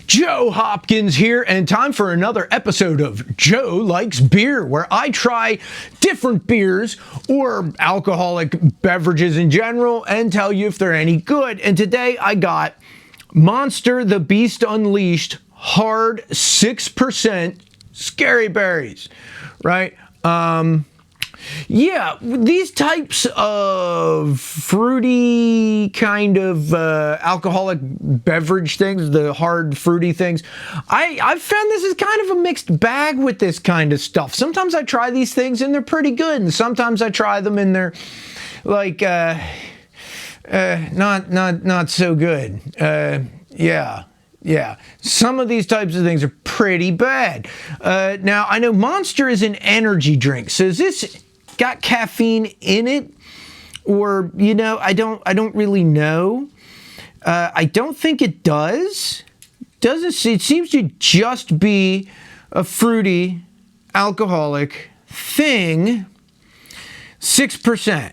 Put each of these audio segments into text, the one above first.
Joe Hopkins here, and time for another episode of Joe Likes Beer, where I try different beers or alcoholic beverages in general and tell you if they're any good. And today I got Monster the Beast Unleashed Hard 6% Scary Berries, right? Yeah, these types of fruity kind of alcoholic beverage things, the hard fruity things, I've found this is kind of a mixed bag with this kind of stuff. Sometimes I try these things and they're pretty good, and sometimes I try them and they're like not so good. Yeah, some of these types of things are pretty bad. Now, I know Monster is an energy drink, so is this got caffeine in it? Or, you know, I don't really know. I don't think it does. It seems to just be a fruity alcoholic thing. 6%.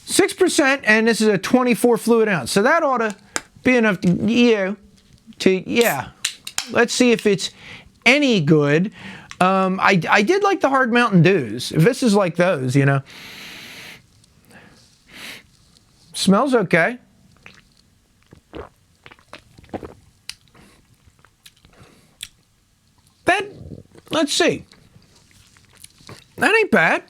6%, and this is a 24 fluid ounce. So that ought to be enough to let's see if it's any good. I did like the hard Mountain Dews. If this is like those, you know. Smells okay. Let's see. That ain't bad.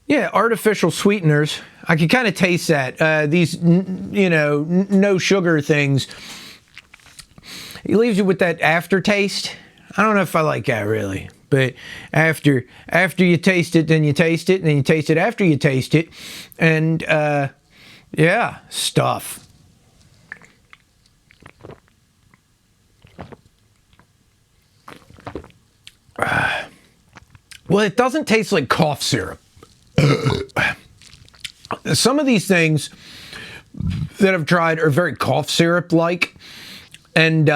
Yeah, artificial sweeteners. I can kind of taste that. These, no sugar things. It leaves you with that aftertaste. I don't know if I like that really, but after you taste it, then you taste it, and then you taste it after you taste it, and yeah, stuff. Well, it doesn't taste like cough syrup. Some of these things that I've tried are very cough syrup-like, and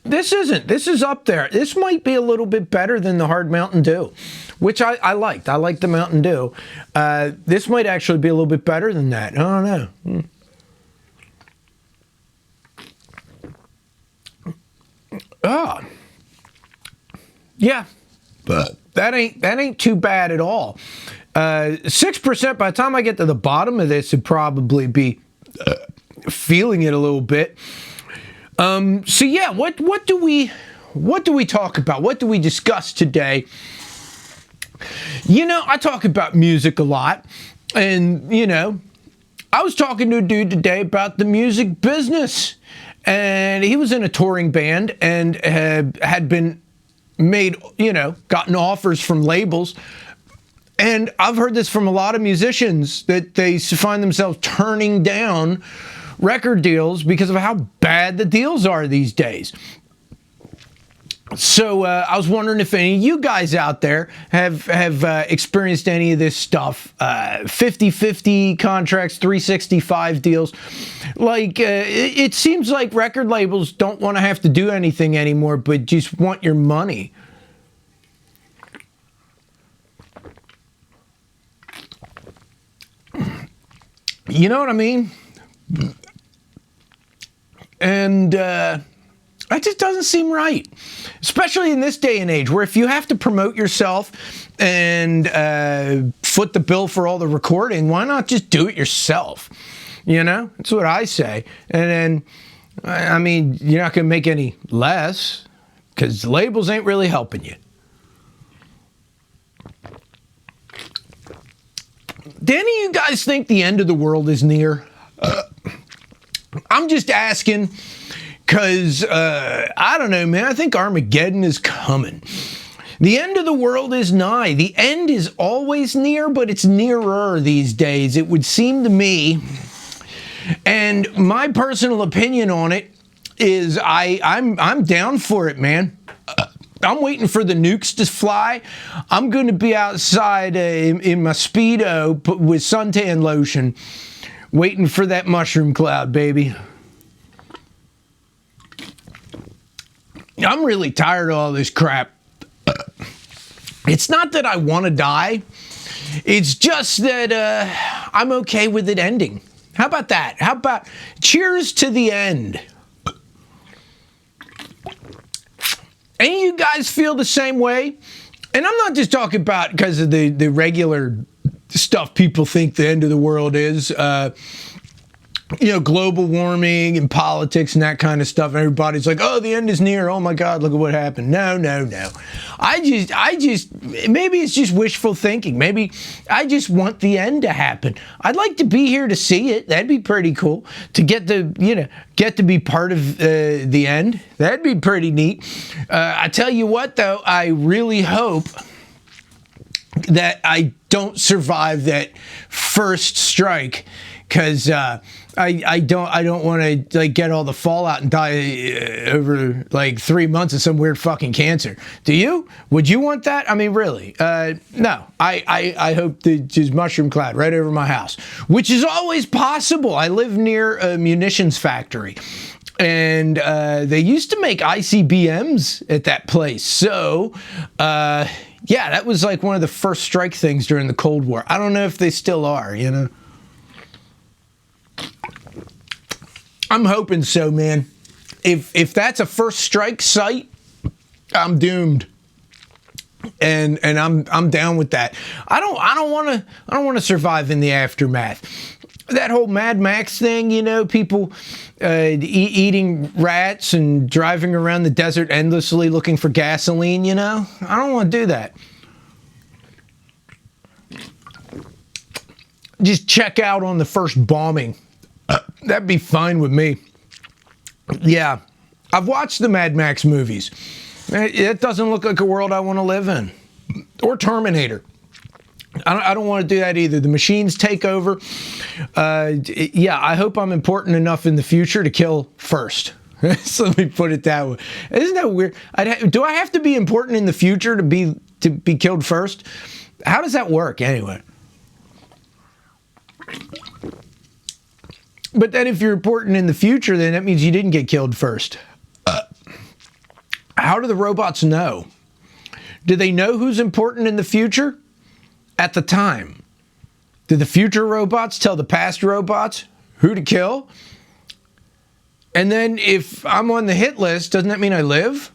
this isn't. This is up there. This might be a little bit better than the hard Mountain Dew, which I liked. I liked the Mountain Dew. This might actually be a little bit better than that. I don't know. Oh, yeah, but that ain't too bad at all. 6%. By the time I get to the bottom of this, it'd probably be feeling it a little bit. So yeah, what do we talk about? What do we discuss today? You know, I talk about music a lot, and I was talking to a dude today about the music business, and he was in a touring band and had been gotten offers from labels. And I've heard this from a lot of musicians that they find themselves turning down record deals because of how bad the deals are these days. So I was wondering if any of you guys out there have experienced any of this stuff. 50-50 contracts, 365 deals. Like, it seems like record labels don't want to have to do anything anymore, but just want your money. You know what I mean? And that just doesn't seem right. Especially in this day and age, where if you have to promote yourself and foot the bill for all the recording, why not just do it yourself? You know? That's what I say. And then, I mean, you're not going to make any less, because labels ain't really helping you. Do any of you guys think the end of the world is near? I'm just asking because, I don't know, man. I think Armageddon is coming. The end of the world is nigh. The end is always near, but it's nearer these days, it would seem to me. And my personal opinion on it is I'm down for it, man. I'm waiting for the nukes to fly. I'm going to be outside in my Speedo with suntan lotion, waiting for that mushroom cloud, baby. I'm really tired of all this crap. It's not that I want to die. It's just that I'm okay with it ending. How about that? How about cheers to the end? Any of you guys feel the same way? And I'm not just talking about because of the regular stuff people think the end of the world is. Global warming and politics and that kind of stuff. Everybody's like, oh, the end is near. Oh my God, look at what happened. No. I just, maybe it's just wishful thinking. Maybe I just want the end to happen. I'd like to be here to see it. That'd be pretty cool to get to be part of the end. That'd be pretty neat. I tell you what, though, I really hope that I don't survive that first strike, because I don't want to get all the fallout and die over 3 months of some weird fucking cancer. Do you? Would you want that? I mean, really? No. I hope there's mushroom cloud right over my house, which is always possible. I live near a munitions factory, and they used to make ICBMs at that place. So, yeah, that was one of the first strike things during the Cold War. I don't know if they still are, I'm hoping so, man. If that's a first strike site, I'm doomed. And I'm down with that. I don't want to survive in the aftermath. That whole Mad Max thing, people eating rats and driving around the desert endlessly looking for gasoline, I don't want to do that. Just check out on the first bombing. That'd be fine with me. Yeah, I've watched the Mad Max movies. It doesn't look like a world I want to live in. Or Terminator. I don't want to do that either. The machines take over. Yeah, I hope I'm important enough in the future to kill first. So let me put it that way. Isn't that weird? Do I have to be important in the future to be killed first? How does that work anyway? But then if you're important in the future, then that means you didn't get killed first. How do the robots know? Do they know who's important in the future at the time? Do the future robots tell the past robots who to kill? And then if I'm on the hit list, doesn't that mean I live?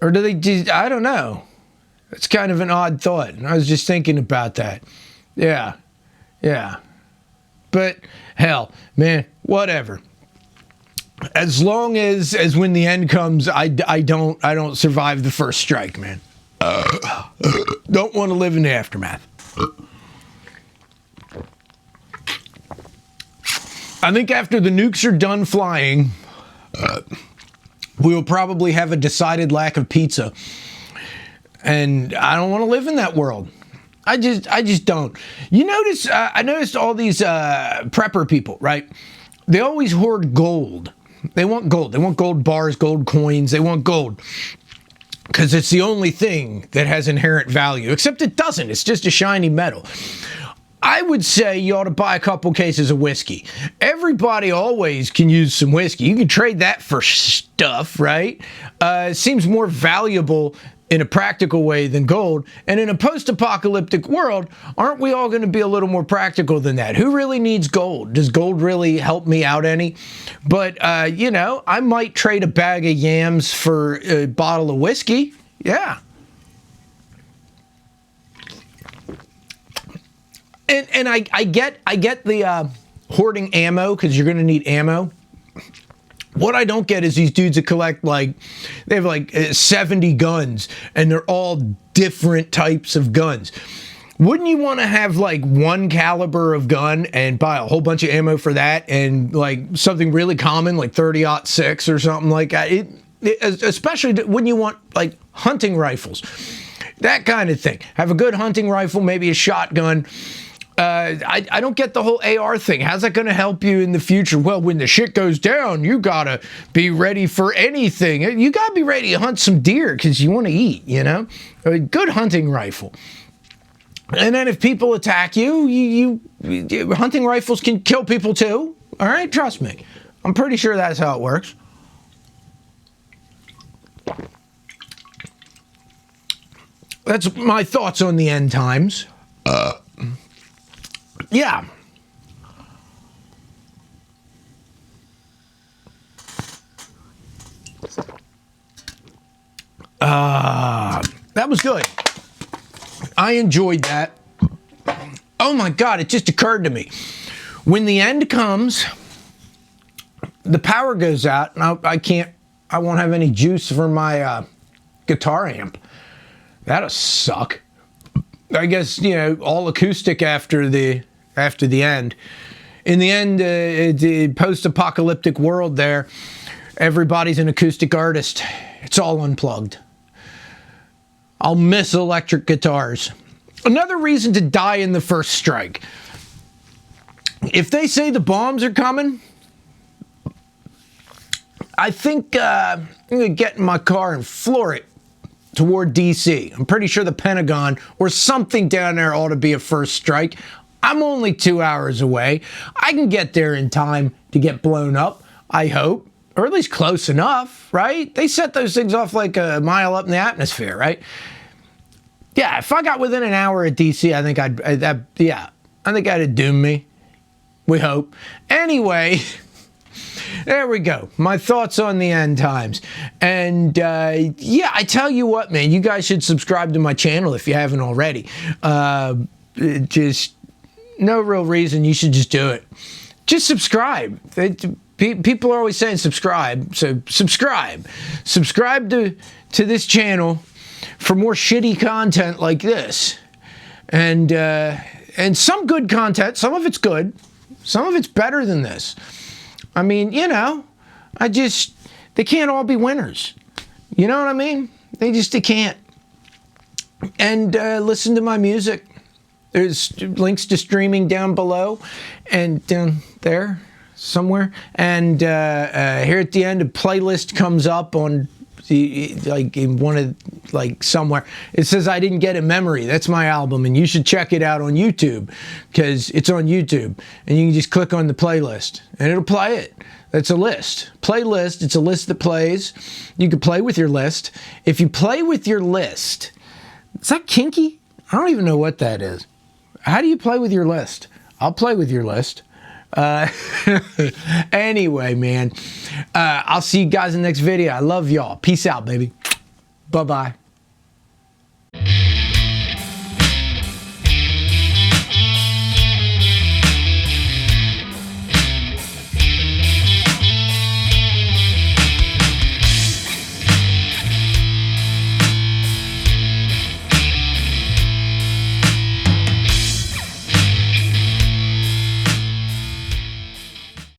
Or do they I don't know. It's kind of an odd thought. I was just thinking about that. Yeah. But hell, man, whatever. As long as when the end comes, I don't survive the first strike, man. Don't want to live in the aftermath. I think after the nukes are done flying, we'll probably have a decided lack of pizza. And I don't want to live in that world. I just don't. You notice, I noticed all these prepper people, right? They always hoard gold. They want gold. They want gold bars, gold coins. They want gold. Because it's the only thing that has inherent value. Except it doesn't. It's just a shiny metal. I would say you ought to buy a couple cases of whiskey. Everybody always can use some whiskey. You can trade that for stuff, right? It seems more valuable in a practical way than gold. And in a post-apocalyptic world, aren't we all going to be a little more practical than that? Who really needs gold? Does gold really help me out any? But, I might trade a bag of yams for a bottle of whiskey. Yeah. And I get the hoarding ammo, because you're going to need ammo. What I don't get is these dudes that collect they have 70 guns, and they're all different types of guns. Wouldn't you want to have one caliber of gun and buy a whole bunch of ammo for that, and something really common like 30-06 or something like that? Especially, wouldn't you want hunting rifles? That kind of thing. Have a good hunting rifle, maybe a shotgun. I don't get the whole AR thing. How's that going to help you in the future? Well, when the shit goes down, you got to be ready for anything. You got to be ready to hunt some deer because you want to eat, A good hunting rifle. And then if people attack you, hunting rifles can kill people too. All right? Trust me. I'm pretty sure that's how it works. that's my thoughts on the end times. Yeah. That was good. I enjoyed that. Oh my God, it just occurred to me. When the end comes, the power goes out, and I won't have any juice for my guitar amp. That'll suck. I guess, you know, all acoustic after the end. In the end, the post-apocalyptic world there, everybody's an acoustic artist. It's all unplugged. I'll miss electric guitars. Another reason to die in the first strike. If they say the bombs are coming, I think I'm going to get in my car and floor it toward D.C. I'm pretty sure the Pentagon or something down there ought to be a first strike. I'm only 2 hours away. I can get there in time to get blown up, I hope. Or at least close enough, right? They set those things off like a mile up in the atmosphere, right? Yeah, if I got within an hour of D.C., I think I think that'd doom me. We hope. Anyway, there we go. My thoughts on the end times. And yeah, I tell you what, man, you guys should subscribe to my channel if you haven't already. Just no real reason. You should just do it. Just subscribe. People are always saying subscribe, so subscribe. Subscribe to this channel for more shitty content like this, and some good content. Some of it's good, some of it's better than this. I mean, you know, they can't all be winners. You know what I mean? They can't. And listen to my music. There's links to streaming down below and down there somewhere. And here at the end, a playlist comes up on somewhere. It says I Didn't Get It Memory. That's my album, and you should check it out on YouTube because it's on YouTube, and you can just click on the playlist and it'll play it. That's a list. Playlist, it's a list that plays. You can play with your list. If you play with your list, is that kinky? I don't even know what that is. How do you play with your list? I'll play with your list. Anyway, man, I'll see you guys in the next video. I love y'all. Peace out, baby. Bye-bye.